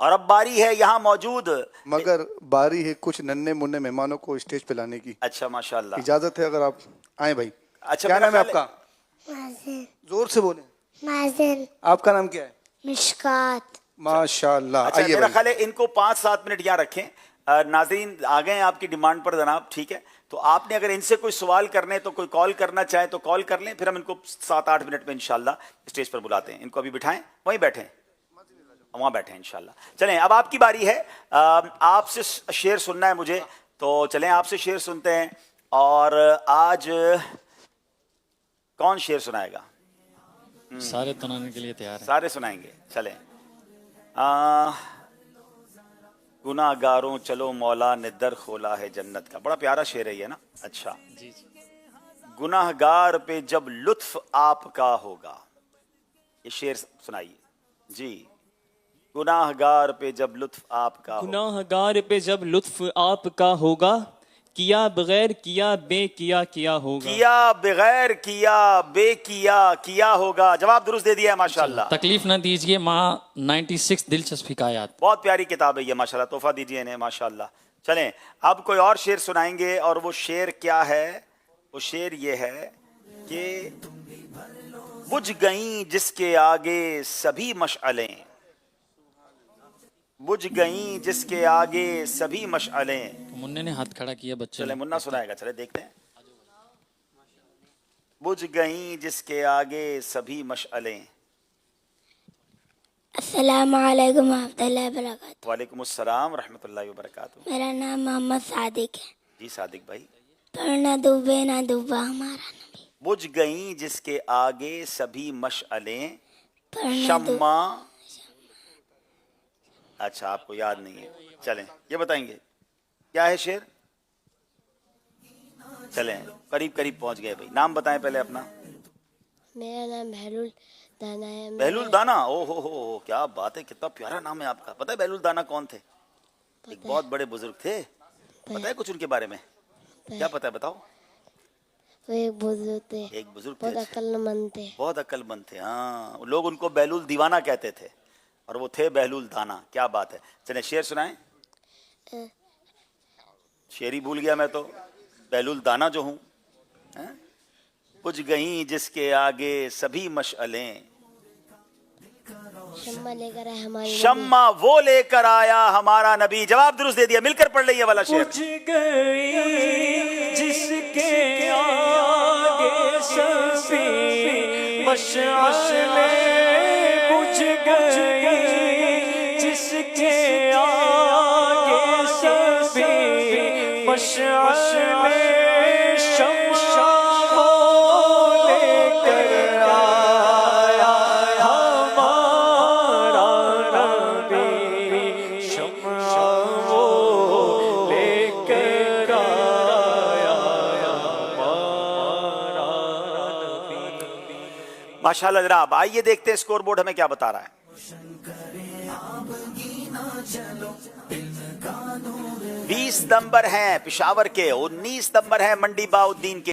اور اب باری ہے یہاں موجود مگر باری ہے کچھ ننھے مننے مہمانوں کو اسٹیج پہ لانے کی. اچھا ماشاءاللہ. اجازت ہے اگر آپ آئیں بھائی. اچھا کیا میرا نام ہے خیال آپ کا؟ مازن. زور سے بولیں. مازن. آپ کا نام کیا ہے؟ مشکات. ماشاء اللہ. اچھا آئیے میرا بھائی. خیال ہے ان کو 5-7 منٹ یہاں رکھیں. ناظرین آ گئے ہیں آپ کی ڈیمانڈ پر جناب, ٹھیک ہے. تو آپ نے اگر ان سے کوئی سوال کرنے تو کوئی کال کرنا چاہے تو کال کر لیں, پھر ہم ان کو 7-8 منٹ میں انشاءاللہ اسٹیج پر بلاتے ہیں. ان کو ابھی بٹھائیں, وہیں بیٹھیں, وہاں بیٹھیں انشاءاللہ. چلیں اب آپ کی باری ہے. آپ سے شعر سننا ہے مجھے, تو چلیں آپ سے شعر سنتے ہیں. اور آج کون شعر سنائے گا؟ سارے سنانے کے لیے تیار ہیں. سارے سنائیں گے. چلیں. گناہ گاروں چلو مولا نے در کھولا ہے جنت کا. بڑا پیارا شعر ہے یہ نا. اچھا. جی جی. گناہ گار پہ جب لطف آپ کا ہوگا, یہ شعر سنائیے جی. گناہ گار پہ جب لطف آپ کا ہوگا, گناہ گار پہ جب لطف آپ کا ہوگا, کیا بغیر کیا بے کیا ہوگا. کیا بغیر کیا بے کیا ہوگا. جواب درست دے دیا ہے ماشاءاللہ. تکلیف نہ دیجئے ماں 96 دلچسپ حکایات. بہت پیاری کتاب ہے یہ ماشاءاللہ, تحفہ دیجیے انہیں ماشاءاللہ. چلیں اب کوئی اور شعر سنائیں گے, اور وہ شعر کیا ہے؟ وہ شعر یہ ہے کہ بجھ گئیں جس کے آگے سبھی مشعلیں, بجھ گئیں جس کے آگے سبھی مشعلیں. منع نے ہاتھ کھڑا کیا بچے چلیں نے. منا سنائے گا, چلیں دیکھتے ہیں. بجھ گئیں جس کے آگے سبھی مشعلیں. السلام علیکم ورحمۃ اللہ وبرکاتہ. وعلیکم السلام ورحمۃ اللہ وبرکاتہ. میرا نام محمد صادق ہے. جی صادق بھائی. پڑھنا ڈوبے نہ ڈوبا ہمارا نبی. بجھ گئیں جس کے آگے سبھی مشعلیں, پڑھنا شمع. اچھا آپ کو یاد نہیں ہے, چلیں یہ بتائیں گے کیا ہے شعر. چلیں قریب پہنچ گئے بھائی. نام بتائیں پہلے اپنا. میرا نام بہلول دانا ہے. بہلول دانا. او ہو کیا بات ہے, کتنا پیارا نام ہے آپ کا. پتہ ہے بہلول دانا کون تھے؟ ایک بہت بڑے بزرگ تھے. پتہ ہے کچھ ان کے بارے میں؟ کیا پتہ ہے بتاؤ. وہ ایک بزرگ تھے, ایک بزرگ بہت تھے, عقل مند تھے. بہت عقل مند تھے. ہاں لوگ ان کو بہلول دیوانہ کہتے تھے, اور وہ تھے بہلول دانا. کیا بات ہے. چلیں شعر سنائیں. شعر ہی بھول گیا میں تو, بہلول دانا جو ہوں. بجھ گئیں جس کے آگے سبھی مشعلیں, شمع لے کر آئے ہماری شمع وہ لے کر آیا ہمارا نبی. جواب درست دے دیا. مل کر پڑھ لیں یہ والا شعر. بجھ گئی جس کے آگے سبھی مشعلیں, بجھ گئی جس کے آگے سبھی مشعلیں, شمع وہ لے کر آیا ہمارا نبی, شمع وہ لے کر آیا ہمارا نبی. ماشاءاللہ جناب. آئیے دیکھتے ہیں اسکور بورڈ ہمیں کیا بتا رہا ہے. 20 نمبر ہیں پشاور کے, 19 نمبر ہیں منڈی باؤ الدین کے.